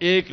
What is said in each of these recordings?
1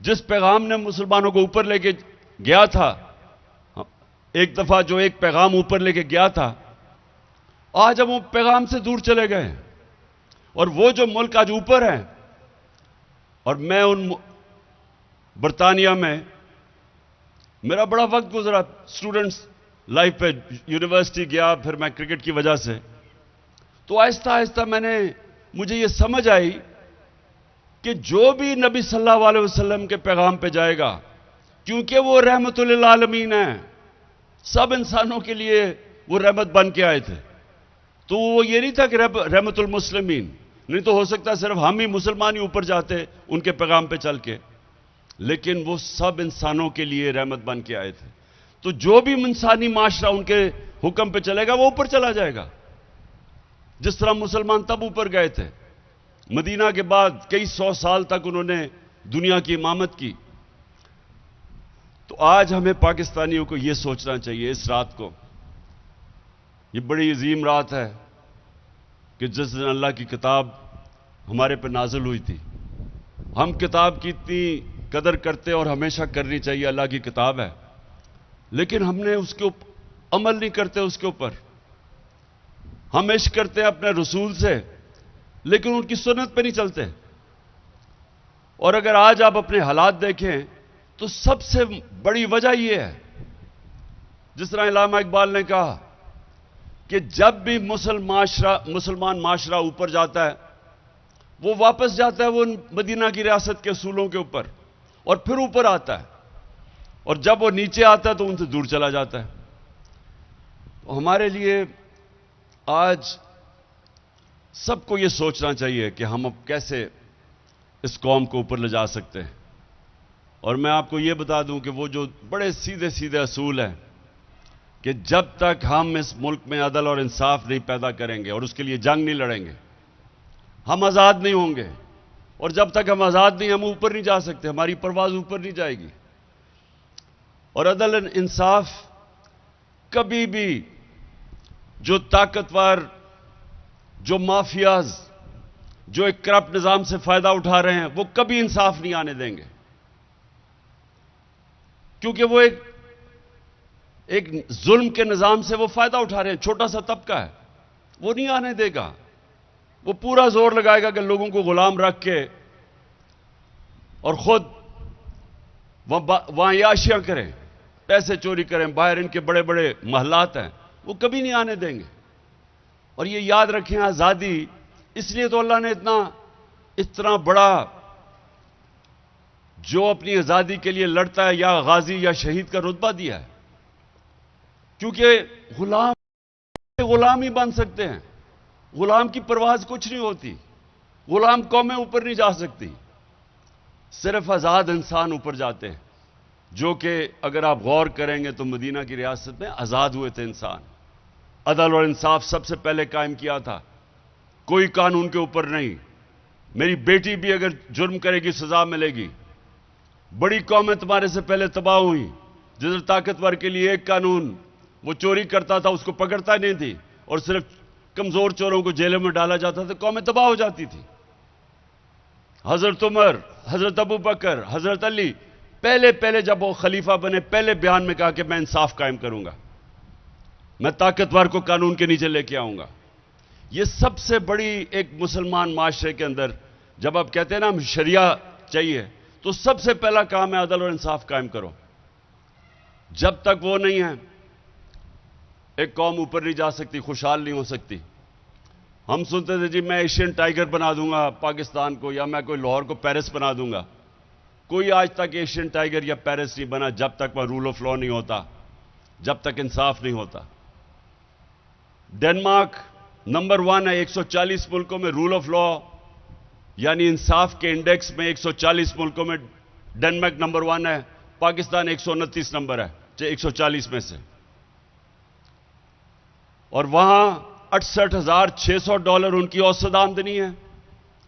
جس پیغام نے مسلمانوں کو اوپر لے کے گیا تھا، ایک دفعہ جو ایک پیغام اوپر لے کے گیا تھا، آج ہم وہ پیغام سے دور چلے گئے ہیں۔ اور وہ جو ملک آج اوپر ہیں، اور میں ان برطانیہ میں میرا بڑا وقت گزرا اسٹوڈنٹس لائف پہ، یونیورسٹی گیا، پھر میں کرکٹ کی وجہ سے، تو آہستہ آہستہ مجھے یہ سمجھ آئی کہ جو بھی نبی صلی اللہ علیہ وسلم کے پیغام پہ جائے گا، کیونکہ وہ رحمت للعالمین ہیں، سب انسانوں کے لیے وہ رحمت بن کے آئے تھے، تو وہ یہ نہیں تھا کہ رحمت المسلمین، نہیں تو ہو سکتا صرف ہم ہی مسلمان ہی اوپر جاتے ان کے پیغام پہ چل کے، لیکن وہ سب انسانوں کے لیے رحمت بن کے آئے تھے۔ تو جو بھی انسانی معاشرہ ان کے حکم پہ چلے گا وہ اوپر چلا جائے گا، جس طرح مسلمان تب اوپر گئے تھے۔ مدینہ کے بعد کئی سو سال تک انہوں نے دنیا کی امامت کی۔ تو آج ہمیں پاکستانیوں کو یہ سوچنا چاہیے اس رات کو، یہ بڑی عظیم رات ہے کہ جس دن اللہ کی کتاب ہمارے پہ نازل ہوئی تھی۔ ہم کتاب کی اتنی قدر کرتے اور ہمیشہ کرنی چاہیے، اللہ کی کتاب ہے، لیکن ہم نے اس کے عمل نہیں کرتے، اس کے اوپر ہم عشق کرتے ہیں اپنے رسول سے، لیکن ان کی سنت پہ نہیں چلتے۔ اور اگر آج آپ اپنے حالات دیکھیں تو سب سے بڑی وجہ یہ ہے، جس طرح علامہ اقبال نے کہا کہ جب بھی مسلمان معاشرہ اوپر جاتا ہے، وہ واپس جاتا ہے وہ مدینہ کی ریاست کے اصولوں کے اوپر، اور پھر اوپر آتا ہے، اور جب وہ نیچے آتا ہے تو ان سے دور چلا جاتا ہے۔ تو ہمارے لیے آج سب کو یہ سوچنا چاہیے کہ ہم اب کیسے اس قوم کو اوپر لے جا سکتے ہیں۔ اور میں آپ کو یہ بتا دوں کہ وہ جو بڑے سیدھے سیدھے اصول ہیں کہ جب تک ہم اس ملک میں عدل اور انصاف نہیں پیدا کریں گے اور اس کے لیے جنگ نہیں لڑیں گے، ہم آزاد نہیں ہوں گے، اور جب تک ہم آزاد نہیں، ہم اوپر نہیں جا سکتے، ہماری پرواز اوپر نہیں جائے گی۔ اور عدل انصاف کبھی بھی جو طاقتور، جو مافیاز، جو ایک کرپٹ نظام سے فائدہ اٹھا رہے ہیں، وہ کبھی انصاف نہیں آنے دیں گے، کیونکہ وہ ایک ظلم کے نظام سے وہ فائدہ اٹھا رہے ہیں، چھوٹا سا طبقہ ہے، وہ نہیں آنے دے گا۔ وہ پورا زور لگائے گا کہ لوگوں کو غلام رکھ کے اور خود وہاں عیاشیاں کریں، پیسے چوری کریں، باہر ان کے بڑے بڑے محلات ہیں، وہ کبھی نہیں آنے دیں گے۔ اور یہ یاد رکھیں، آزادی اس لیے تو اللہ نے اتنا بڑا جو اپنی آزادی کے لیے لڑتا ہے یا غازی یا شہید کا رتبہ دیا ہے، کیونکہ غلام ہی بن سکتے ہیں، غلام کی پرواز کچھ نہیں ہوتی، غلام قومیں اوپر نہیں جا سکتی، صرف آزاد انسان اوپر جاتے ہیں، جو کہ اگر آپ غور کریں گے تو مدینہ کی ریاست میں آزاد ہوئے تھے انسان۔ عدل اور انصاف سب سے پہلے قائم کیا تھا، کوئی قانون کے اوپر نہیں، میری بیٹی بھی اگر جرم کرے گی سزا ملے گی۔ بڑی قومیں تمہارے سے پہلے تباہ ہوئی، جدھر طاقتور کے لیے ایک قانون، وہ چوری کرتا تھا اس کو پکڑتا نہیں تھی، اور صرف کمزور چوروں کو جیلوں میں ڈالا جاتا تھا، قومیں تباہ ہو جاتی تھی۔ حضرت عمر، حضرت ابو بکر، حضرت علی، پہلے جب وہ خلیفہ بنے، پہلے بیان میں کہا کہ میں انصاف قائم کروں گا، میں طاقتور کو قانون کے نیچے لے کے آؤں گا۔ یہ سب سے بڑی ایک مسلمان معاشرے کے اندر جب آپ کہتے ہیں نا ہم شریعہ چاہیے، تو سب سے پہلا کام ہے عدل اور انصاف قائم کرو۔ جب تک وہ نہیں ہے، ایک قوم اوپر نہیں جا سکتی، خوشحال نہیں ہو سکتی۔ ہم سنتے تھے جی میں ایشین ٹائیگر بنا دوں گا پاکستان کو، یا میں کوئی لاہور کو پیرس بنا دوں گا۔ کوئی آج تک ایشین ٹائیگر یا پیرس نہیں بنا جب تک وہ رول آف لا نہیں ہوتا، جب تک انصاف نہیں ہوتا۔ ڈنمارک نمبر 1 ہے 140 ملکوں میں رول آف لا یعنی انصاف کے انڈیکس میں، 140 ملکوں میں ڈنمارک نمبر 1 ہے، پاکستان 129 نمبر ہے 140 میں سے۔ اور وہاں $68,600 ان کی اوسط آمدنی ہے،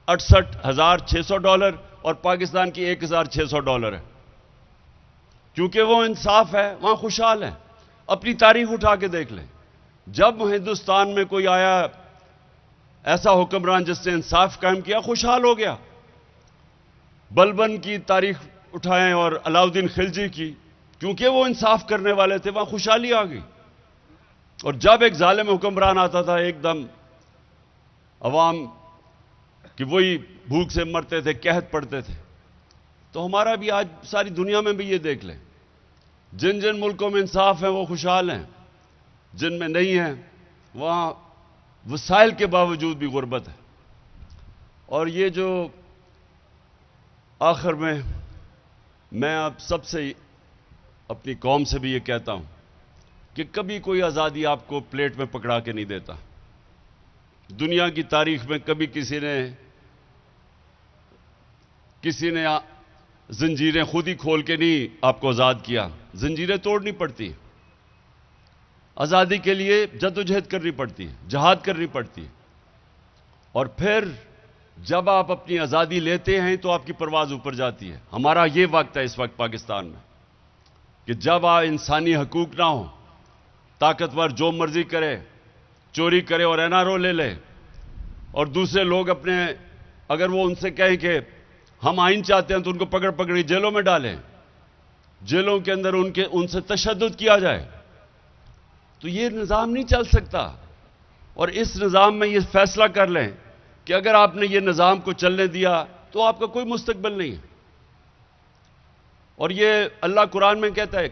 $68,600، اور پاکستان کی $1,600 ہے۔ کیونکہ وہ انصاف ہے، وہاں خوشحال ہیں۔ اپنی تاریخ اٹھا کے دیکھ لیں، جب ہندوستان میں کوئی آیا ایسا حکمران جس نے انصاف قائم کیا، خوشحال ہو گیا۔ بلبن کی تاریخ اٹھائیں اور علاؤدین خلجی کی، کیونکہ وہ انصاف کرنے والے تھے، وہاں خوشحالی آ گئی. اور جب ایک ظالم حکمران آتا تھا، ایک دم عوام کہ وہی بھوک سے مرتے تھے، قحط پڑتے تھے. تو ہمارا بھی آج ساری دنیا میں بھی یہ دیکھ لیں، جن جن ملکوں میں انصاف ہے وہ خوشحال ہیں، جن میں نہیں ہیں وہاں وسائل کے باوجود بھی غربت ہے. اور یہ جو آخر میں اب سب سے اپنی قوم سے بھی یہ کہتا ہوں کہ کبھی کوئی آزادی آپ کو پلیٹ میں پکڑا کے نہیں دیتا. دنیا کی تاریخ میں کبھی کسی نے زنجیریں خود ہی کھول کے نہیں آپ کو آزاد کیا. زنجیریں توڑنی پڑتی، آزادی کے لیے جدوجہد کرنی پڑتی ہے، جہاد کرنی پڑتی ہے. اور پھر جب آپ اپنی آزادی لیتے ہیں تو آپ کی پرواز اوپر جاتی ہے. ہمارا یہ وقت ہے اس وقت پاکستان میں کہ جب انسانی حقوق نہ ہوں، طاقتور جو مرضی کرے، چوری کرے اور NRO لے لے، اور دوسرے لوگ اگر وہ ان سے کہیں کہ ہم آئین چاہتے ہیں تو ان کو پکڑی جیلوں میں ڈالیں، جیلوں کے اندر ان سے تشدد کیا جائے، تو یہ نظام نہیں چل سکتا. اور اس نظام میں یہ فیصلہ کر لیں کہ اگر آپ نے یہ نظام کو چلنے دیا تو آپ کا کوئی مستقبل نہیں ہے. اور یہ اللہ قرآن میں کہتا ہے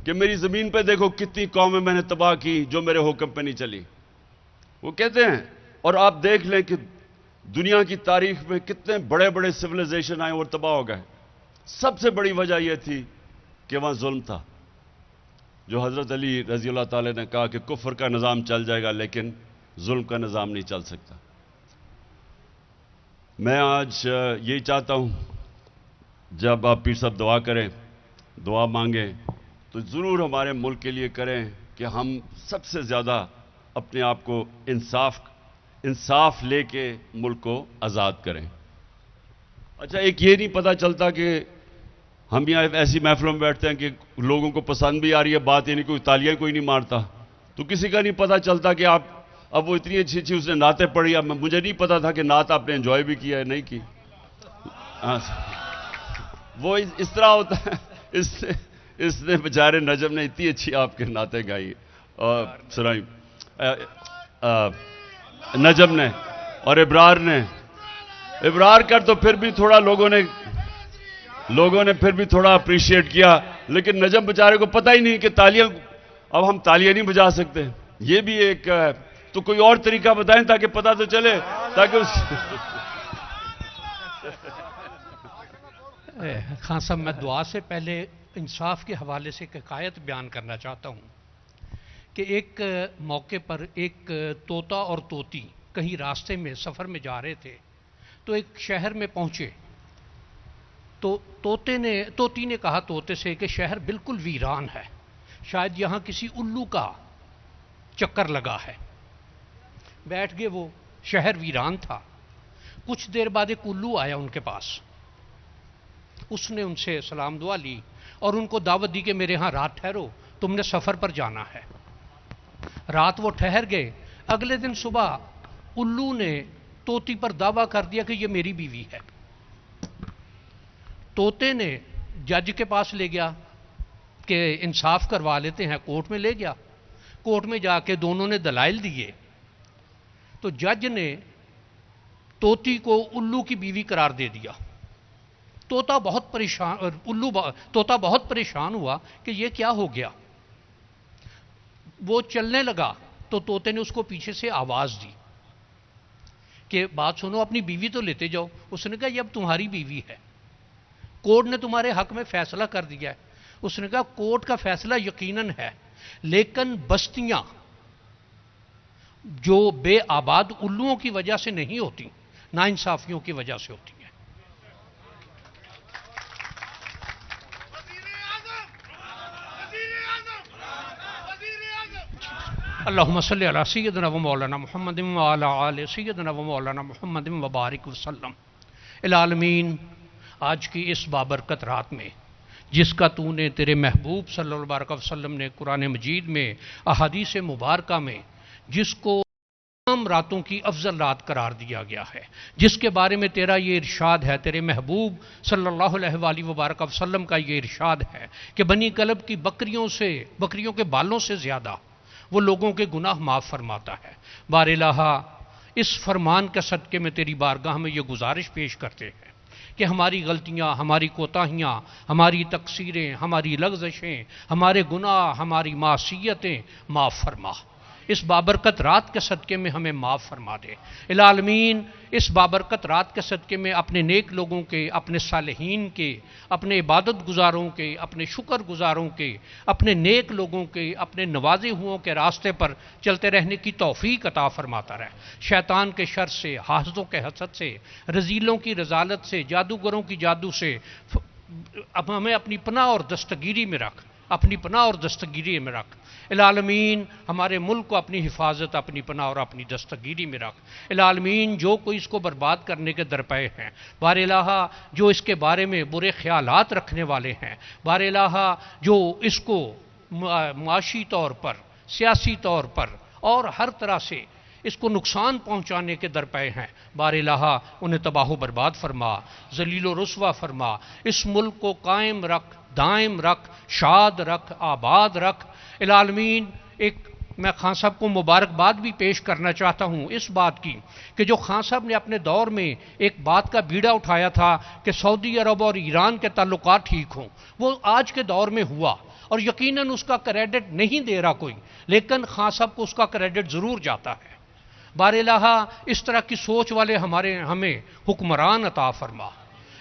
کہ میری زمین پہ دیکھو کتنی قومیں میں نے تباہ کی جو میرے حکم پہ نہیں چلی. وہ کہتے ہیں، اور آپ دیکھ لیں کہ دنیا کی تاریخ میں کتنے بڑے بڑے سویلائزیشن آئے اور تباہ ہو گئے. سب سے بڑی وجہ یہ تھی کہ وہاں ظلم تھا. جو حضرت علی رضی اللہ تعالی نے کہا کہ کفر کا نظام چل جائے گا لیکن ظلم کا نظام نہیں چل سکتا. میں آج یہی چاہتا ہوں جب آپ پیر صاحب دعا کریں، دعا مانگیں تو ضرور ہمارے ملک کے لیے کریں کہ ہم سب سے زیادہ اپنے آپ کو انصاف لے کے ملک کو آزاد کریں. اچھا، ایک یہ نہیں پتہ چلتا کہ ہم یہاں ایسی محفلوں میں بیٹھتے ہیں کہ لوگوں کو پسند بھی آ رہی ہے بات، یعنی کوئی تالیاں کوئی نہیں مارتا، تو کسی کا نہیں پتہ چلتا کہ آپ اب وہ اتنی اچھی اس نے نعتیں پڑھی. اب مجھے نہیں پتا تھا کہ نعت آپ نے انجوائے بھی کیا ہے نہیں کی. وہ اس طرح ہوتا ہے. اس نے بیچارے نجم نے اتنی اچھی آپ کے نعتیں گائی اور سنائی، نجم نے اور ابرار کر تو پھر بھی تھوڑا لوگوں نے پھر بھی تھوڑا اپریشیٹ کیا، لیکن نجم بیچارے کو پتہ ہی نہیں کہ تالیاں، اب ہم تالیاں نہیں بجا سکتے. یہ بھی ایک تو کوئی اور طریقہ بتائیں تاکہ پتہ تو چلے، تاکہ خان صاحب میں دعا سے پہلے انصاف کے حوالے سے ایک حکایت بیان کرنا چاہتا ہوں کہ ایک موقع پر ایک طوطا اور طوطی کہیں راستے میں سفر میں جا رہے تھے تو ایک شہر میں پہنچے تو طوطی نے کہا طوطے سے کہ شہر بالکل ویران ہے، شاید یہاں کسی الو کا چکر لگا ہے. بیٹھ گئے، وہ شہر ویران تھا. کچھ دیر بعد ایک الو آیا ان کے پاس، اس نے ان سے سلام دعا لی اور ان کو دعوت دی کہ میرے ہاں رات ٹھہرو، تم نے سفر پر جانا ہے. رات وہ ٹھہر گئے. اگلے دن صبح الو نے طوطی پر دعویٰ کر دیا کہ یہ میری بیوی ہے. طوطے نے جج کے پاس لے گیا کہ انصاف کروا لیتے ہیں، کورٹ میں لے گیا. کورٹ میں جا کے دونوں نے دلائل دیے تو جج نے طوطی کو الو کی بیوی قرار دے دیا. طوطا بہت پریشان ہوا کہ یہ کیا ہو گیا. وہ چلنے لگا تو طوطے نے اس کو پیچھے سے آواز دی کہ بات سنو، اپنی بیوی تو لیتے جاؤ. اس نے کہا یہ اب تمہاری بیوی ہے، کورٹ نے تمہارے حق میں فیصلہ کر دیا ہے. اس نے کہا کورٹ کا فیصلہ یقیناً ہے، لیکن بستیاں جو بے آباد الوؤں کی وجہ سے نہیں ہوتی، ناانصافیوں کی وجہ سے ہوتی ہیں. اللہم صلی علی سیدنا و مولانا محمد وعلی آل سیدنا و مولانا محمد وبارک وسلم. العالمین، آج کی اس بابرکت رات میں جس کا تو نے تیرے محبوب صلی اللہ علیہ وسلم نے قرآن مجید میں احادیث مبارکہ میں جس کو تمام راتوں کی افضل رات قرار دیا گیا ہے، جس کے بارے میں تیرا یہ ارشاد ہے، تیرے محبوب صلی اللہ علیہ وآلہ وبارک وسلم کا یہ ارشاد ہے کہ بنی کلب کی بکریوں کے بالوں سے زیادہ وہ لوگوں کے گناہ معاف فرماتا ہے۔ بار الہا، اس فرمان کے صدقے میں تیری بارگاہ میں یہ گزارش پیش کرتے ہیں کہ ہماری غلطیاں، ہماری کوتاہیاں، ہماری تقصیریں، ہماری لغزشیں، ہمارے گناہ، ہماری معصیتیں معاف فرما۔ اس بابرکت رات کے صدقے میں ہمیں معاف فرما دے۔ العالمین، اس بابرکت رات کے صدقے میں اپنے نیک لوگوں کے، اپنے صالحین کے، اپنے عبادت گزاروں کے، اپنے شکر گزاروں کے، اپنے نیک لوگوں کے، اپنے نوازے ہوئوں کے راستے پر چلتے رہنے کی توفیق عطا فرماتا رہے۔ شیطان کے شر سے، حاسدوں کے حسد سے، رذیلوں کی رذالت سے، جادوگروں کی جادو سے اب ہمیں اپنی پناہ اور دستگیری میں رکھ، اپنی پناہ اور دستگیری میں رکھ۔ العالمین، ہمارے ملک کو اپنی حفاظت، اپنی پناہ اور اپنی دستگیری میں رکھ۔ العالمین، جو کوئی اس کو برباد کرنے کے درپے ہیں، بار الہا جو اس کے بارے میں برے خیالات رکھنے والے ہیں، بار الہا جو اس کو معاشی طور پر، سیاسی طور پر اور ہر طرح سے اس کو نقصان پہنچانے کے درپے ہیں، بار الہا انہیں تباہ و برباد فرما، ذلیل و رسوا فرما۔ اس ملک کو قائم رکھ، دائم رکھ، شاد رکھ، آباد رکھ۔ العالمین، ایک میں خان صاحب کو مبارکباد بھی پیش کرنا چاہتا ہوں اس بات کی کہ جو خان صاحب نے اپنے دور میں ایک بات کا بیڑا اٹھایا تھا کہ سعودی عرب اور ایران کے تعلقات ٹھیک ہوں، وہ آج کے دور میں ہوا، اور یقیناً اس کا کریڈٹ نہیں دے رہا کوئی، لیکن خان صاحب کو اس کا کریڈٹ ضرور جاتا ہے۔ بار الہا، اس طرح کی سوچ والے ہمیں حکمران عطا فرما،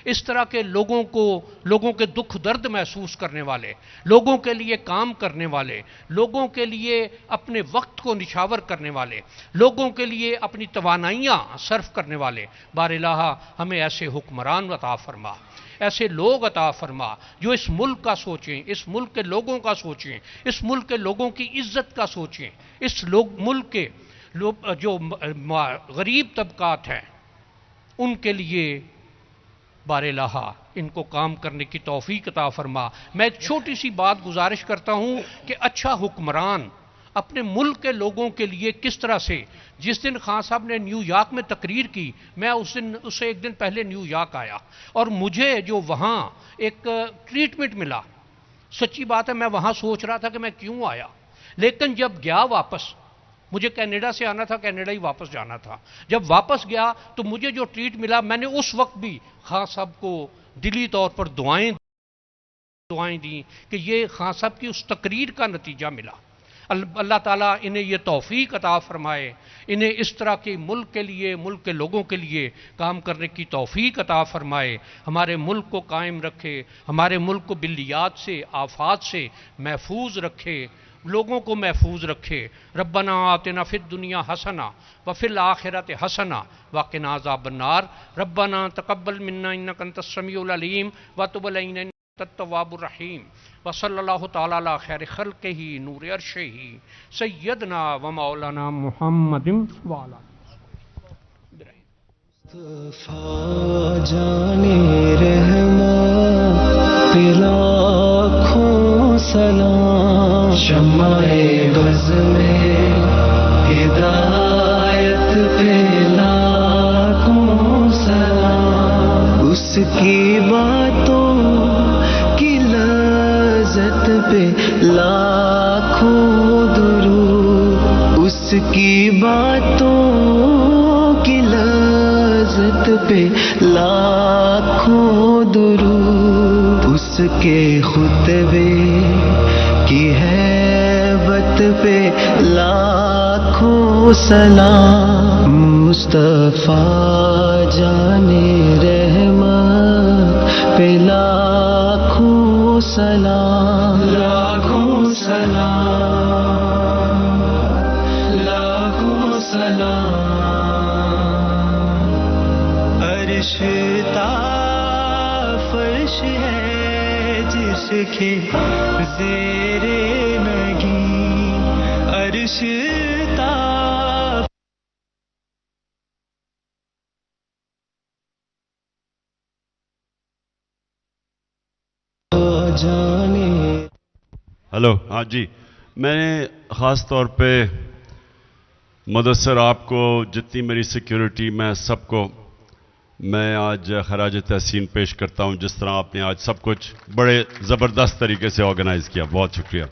اس طرح کے لوگوں کے دکھ درد محسوس کرنے والے، لوگوں کے لیے کام کرنے والے، لوگوں کے لیے اپنے وقت کو نچھاور کرنے والے، لوگوں کے لیے اپنی توانائیاں صرف کرنے والے، بار الہا ہمیں ایسے حکمران عطا فرما، ایسے لوگ عطا فرما جو اس ملک کا سوچیں، اس ملک کے لوگوں کا سوچیں، اس ملک کے لوگوں کی عزت کا سوچیں، اس ملک کے جو غریب طبقات ہیں ان کے لیے بار الہا ان کو کام کرنے کی توفیق عطا فرما۔ میں ایک چھوٹی سی بات گزارش کرتا ہوں کہ اچھا حکمران اپنے ملک کے لوگوں کے لیے کس طرح سے، جس دن خان صاحب نے نیو یارک میں تقریر کی، میں اس سے ایک دن پہلے نیو یارک آیا، اور مجھے جو وہاں ایک ٹریٹمنٹ ملا، سچی بات ہے میں وہاں سوچ رہا تھا کہ میں کیوں آیا، لیکن جب گیا واپس، مجھے کینیڈا سے آنا تھا، کینیڈا ہی واپس جانا تھا، جب واپس گیا تو مجھے جو ٹریٹ ملا، میں نے اس وقت بھی خان صاحب کو دلی طور پر دعائیں دیں کہ یہ خان صاحب کی اس تقریر کا نتیجہ ملا۔ اللہ تعالیٰ انہیں یہ توفیق عطا فرمائے، انہیں اس طرح کے ملک کے لیے، ملک کے لوگوں کے لیے کام کرنے کی توفیق عطا فرمائے، ہمارے ملک کو قائم رکھے، ہمارے ملک کو بلیات سے، آفات سے محفوظ رکھے، لوگوں کو محفوظ رکھے۔ ربنا آتنا فی الدنیا حسنہ وفی الآخرۃ حسنہ وقنا عذاب النار۔ ربنا تقبل منا انک انت السمیع العلیم وتب علینا انک انت التواب الرحیم۔ وصلی اللہ تعالی علی خیر خلقہ نور عرشہ سیدنا و مولانا محمد وعلی مصطفیٰ جانے رحمت پہ لاکھوں سلام، شمع بز میں ہدایت پہ لاکھوں سلام، اس کی باتوں کی لذت پہ لاکھوں درود، اس کی باتوں کی لذت پہ لاکھوں درود، اس کے خطبے کی ہیبت پہ لاکھوں سلام، مصطفیٰ جانے رحمت پہ لاکھوں سلام، لاکھوں سلام، لاکھوں سلام۔ عرش تا فرش ہے جس کے زیر نگیں، عرش تا جانے۔ ہلو، ہاں جی، میں نے خاص طور پہ مدثر آپ کو جتنی میری سیکیورٹی میں سب کو میں آج خراج تحسین پیش کرتا ہوں، جس طرح آپ نے آج سب کچھ بڑے زبردست طریقے سے آرگنائز کیا. بہت شکریہ.